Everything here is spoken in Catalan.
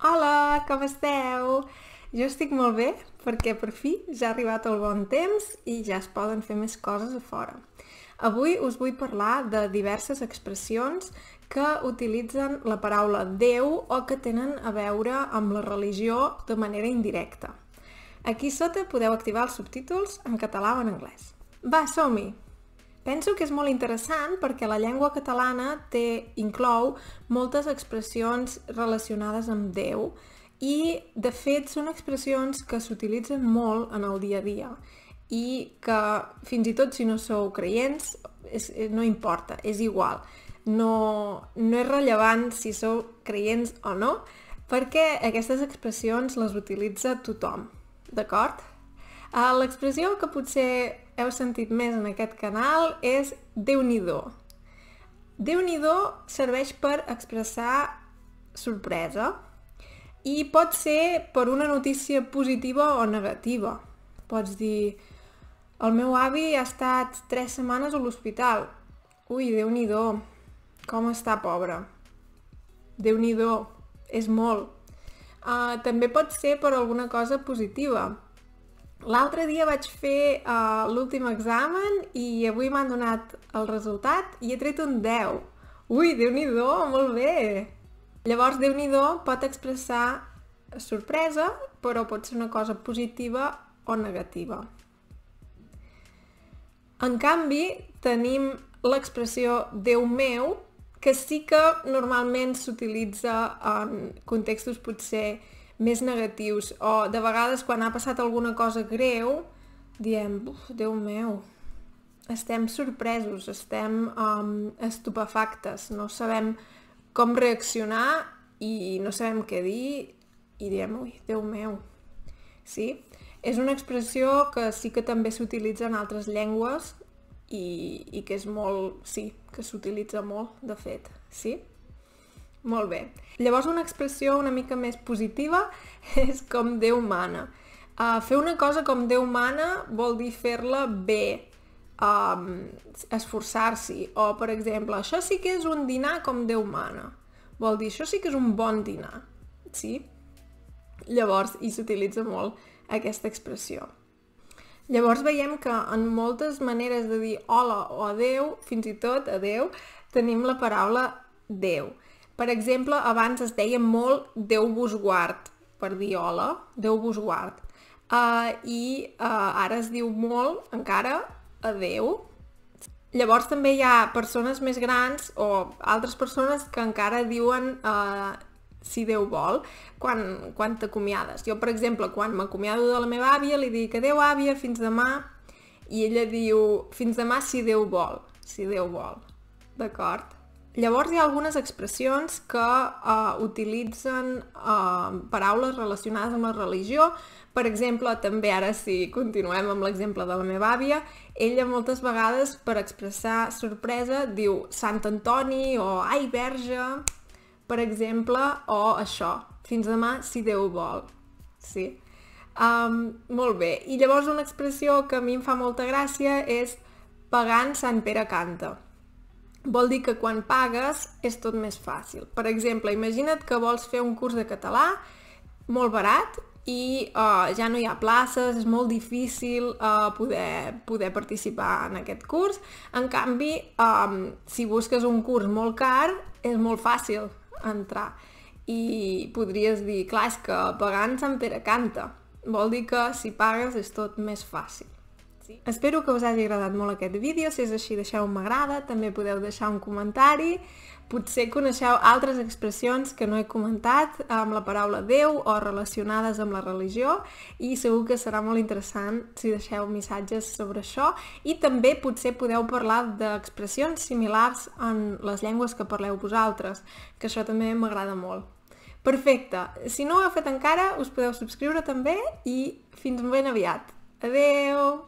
Hola, com esteu? Jo estic molt bé perquè per fi ja ha arribat el bon temps i ja es poden fer més coses a fora. Avui us vull parlar de diverses expressions que utilitzen la paraula Déu o que tenen a veure amb la religió de manera indirecta. Aquí sota podeu activar els subtítols en català o en anglès. Va, som-hi! Penso que és molt interessant perquè la llengua catalana inclou moltes expressions relacionades amb Déu i, de fet, són expressions que s'utilitzen molt en el dia a dia i que, fins i tot si no sou creients, no importa, és igual. No és rellevant si sou creients o no, perquè aquestes expressions les utilitza tothom, d'acord? L'expressió que potser heu sentit més en aquest canal és Déu-n'hi-do. Déu-n'hi-do serveix per expressar sorpresa i pot ser per una notícia positiva o negativa. Pots dir, el meu avi ha estat 3 setmanes a l'hospital. Ui, Déu-n'hi-do, com està pobre. Déu-n'hi-do, és molt. També pot ser per alguna cosa positiva. L'altre dia vaig fer l'últim examen i avui m'han donat el resultat i he tret un 10. Ui, Déu-n'hi-do, molt bé! Llavors, Déu-n'hi-do pot expressar sorpresa, però pot ser una cosa positiva o negativa. En canvi, tenim l'expressió Déu meu, que sí que normalment s'utilitza en contextos potser més negatius, o de vegades quan ha passat alguna cosa greu diem, Déu meu, estem sorpresos, estem estupefactes, no sabem com reaccionar i no sabem què dir i diem, ui, Déu meu. Sí? És una expressió que sí que també s'utilitza en altres llengües i que és molt, sí, que s'utilitza molt, de fet, sí? Molt bé. Llavors una expressió una mica més positiva és com Déu mana. Fer una cosa com Déu mana vol dir fer-la bé, esforçar-s'hi. O, per exemple, això sí que és un dinar com Déu mana. Vol dir, això sí que és un bon dinar. Sí? Llavors, hi s'utilitza molt aquesta expressió. Llavors veiem que en moltes maneres de dir hola o adeu, fins i tot adeu, tenim la paraula Déu. Per exemple, abans es deia molt Déu vos guard, per dir hola, Déu vos guard. Ara es diu molt, encara, adeu. Llavors també hi ha persones més grans o altres persones que encara diuen si Déu vol, quan t'acomiades. Jo, per exemple, quan m'acomiado de la meva àvia, li dic adeu àvia, fins demà, i ella diu fins demà si Déu vol, d'acord? Llavors hi ha algunes expressions que utilitzen paraules relacionades amb la religió. Per exemple, també ara si continuem amb l'exemple de la meva àvia, ella moltes vegades per expressar sorpresa diu Sant Antoni o Ai Verge, per exemple, o això, fins demà si Déu vol. Sí. Molt bé. I llavors una expressió que a mi em fa molta gràcia és pagant Sant Pere canta. Vol dir que quan pagues és tot més fàcil. Per exemple, imagina't que vols fer un curs de català molt barat i ja no hi ha places, és molt difícil poder participar en aquest curs. En canvi, si busques un curs molt car, és molt fàcil entrar. I podries dir, clar, és que pagant Sant Pere canta. Vol dir que si pagues és tot més fàcil. Sí. Espero que us hagi agradat molt aquest vídeo, si és així deixeu un m'agrada, també podeu deixar un comentari, potser coneixeu altres expressions que no he comentat amb la paraula Déu o relacionades amb la religió i segur que serà molt interessant si deixeu missatges sobre això i també potser podeu parlar d'expressions similars en les llengües que parleu vosaltres, que això també m'agrada molt. Perfecte, si no ho heu fet encara us podeu subscriure també i fins ben aviat. Adeu!